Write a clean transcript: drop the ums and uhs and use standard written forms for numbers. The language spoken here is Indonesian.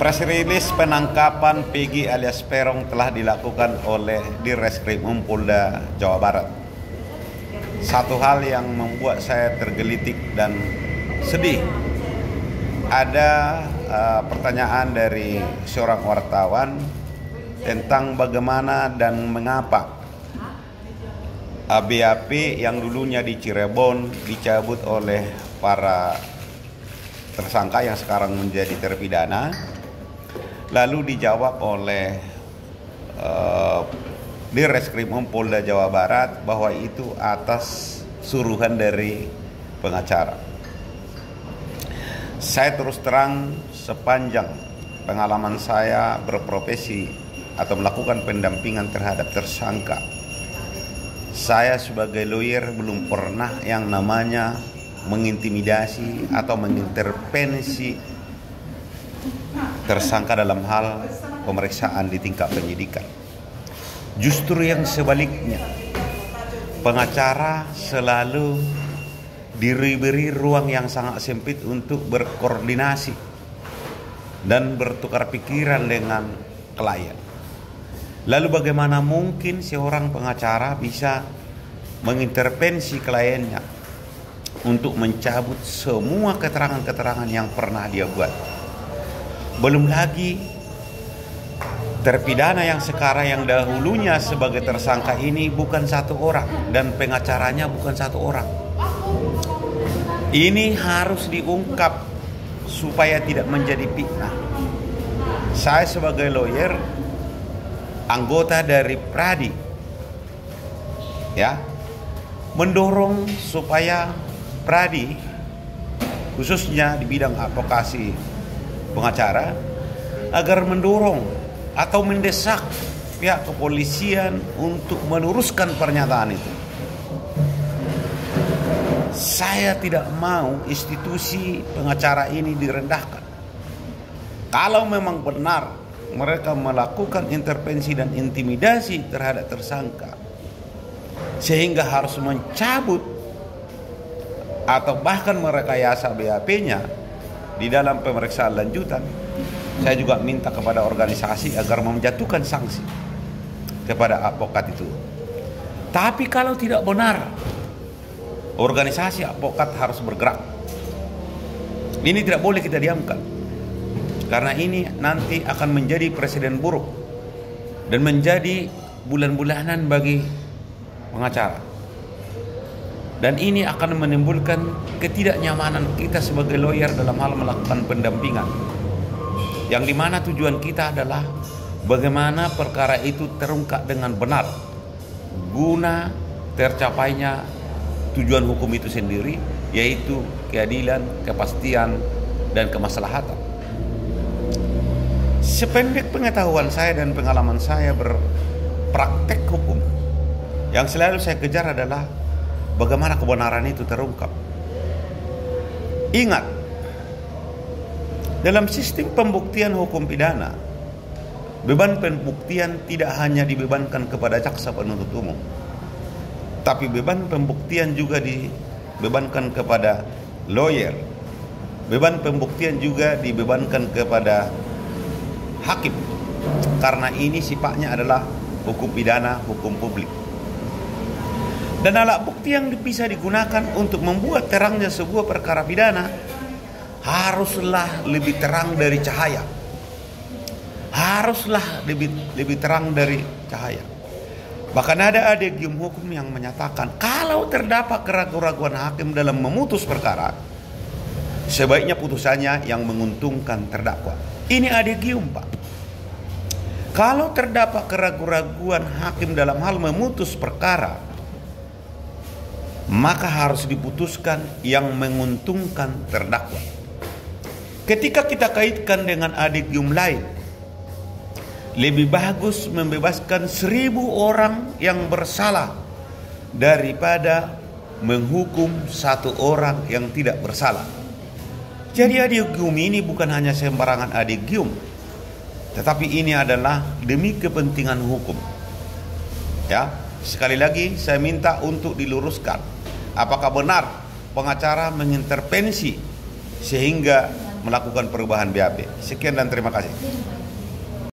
Press release penangkapan Peggy alias Peron telah dilakukan oleh Dirreskrim Polda Jawa Barat. Satu hal yang membuat saya tergelitik dan sedih, ada pertanyaan dari seorang wartawan tentang bagaimana dan mengapa BAP yang dulunya di Cirebon dicabut oleh para tersangka yang sekarang menjadi terpidana. Lalu dijawab oleh Dirreskrim Polda Jawa Barat bahwa itu atas suruhan dari pengacara. Saya terus terang, sepanjang pengalaman saya berprofesi atau melakukan pendampingan terhadap tersangka, saya sebagai lawyer belum pernah yang namanya mengintimidasi atau mengintervensi tersangka dalam hal pemeriksaan di tingkat penyidikan. Justru yang sebaliknya, pengacara selalu diberi ruang yang sangat sempit untuk berkoordinasi dan bertukar pikiran dengan klien. Lalu bagaimana mungkin seorang pengacara bisa mengintervensi kliennya untuk mencabut semua keterangan-keterangan yang pernah dia buat? Belum lagi terpidana yang sekarang yang dahulunya sebagai tersangka ini bukan satu orang dan pengacaranya bukan satu orang. Ini harus diungkap supaya tidak menjadi fitnah. Saya sebagai lawyer, anggota dari Pradi, mendorong supaya Pradi, khususnya di bidang advokasi pengacara, agar mendorong atau mendesak pihak kepolisian untuk meluruskan pernyataan itu. Saya tidak mau institusi pengacara ini direndahkan. Kalau memang benar mereka melakukan intervensi dan intimidasi terhadap tersangka sehingga harus mencabut atau bahkan merekayasa BAP-nya di dalam pemeriksaan lanjutan, saya juga minta kepada organisasi agar menjatuhkan sanksi kepada advokat itu. Tapi kalau tidak benar, organisasi advokat harus bergerak. Ini tidak boleh kita diamkan, karena ini nanti akan menjadi presiden buruk dan menjadi bulan-bulanan bagi pengacara. Dan ini akan menimbulkan ketidaknyamanan kita sebagai lawyer dalam hal melakukan pendampingan, yang dimana tujuan kita adalah bagaimana perkara itu terungkap dengan benar guna tercapainya tujuan hukum itu sendiri, yaitu keadilan, kepastian, dan kemaslahatan. Sependek pengetahuan saya dan pengalaman saya berpraktek hukum, yang selalu saya kejar adalah bagaimana kebenaran itu terungkap. Ingat, dalam sistem pembuktian hukum pidana, beban pembuktian tidak hanya dibebankan kepada jaksa penuntut umum, tapi beban pembuktian juga dibebankan kepada lawyer. Beban pembuktian juga dibebankan kepada hakim, karena ini sifatnya adalah hukum pidana, hukum publik. Dan alat bukti yang bisa digunakan untuk membuat terangnya sebuah perkara pidana haruslah lebih terang dari cahaya. Haruslah lebih terang dari cahaya. Bahkan ada adigium hukum yang menyatakan kalau terdapat keraguan-keraguan hakim dalam memutus perkara, sebaiknya putusannya yang menguntungkan terdakwa. Ini adigium, Pak. Kalau terdapat keraguan-keraguan hakim dalam hal memutus perkara, maka harus diputuskan yang menguntungkan terdakwa. Ketika kita kaitkan dengan adigium lain, lebih bagus membebaskan 1000 orang yang bersalah daripada menghukum 1 orang yang tidak bersalah. Jadi adigium ini bukan hanya sembarangan adigium, tetapi ini adalah demi kepentingan hukum. Sekali lagi saya minta untuk diluruskan, apakah benar pengacara mengintervensi sehingga melakukan perubahan BAP. Sekian dan terima kasih.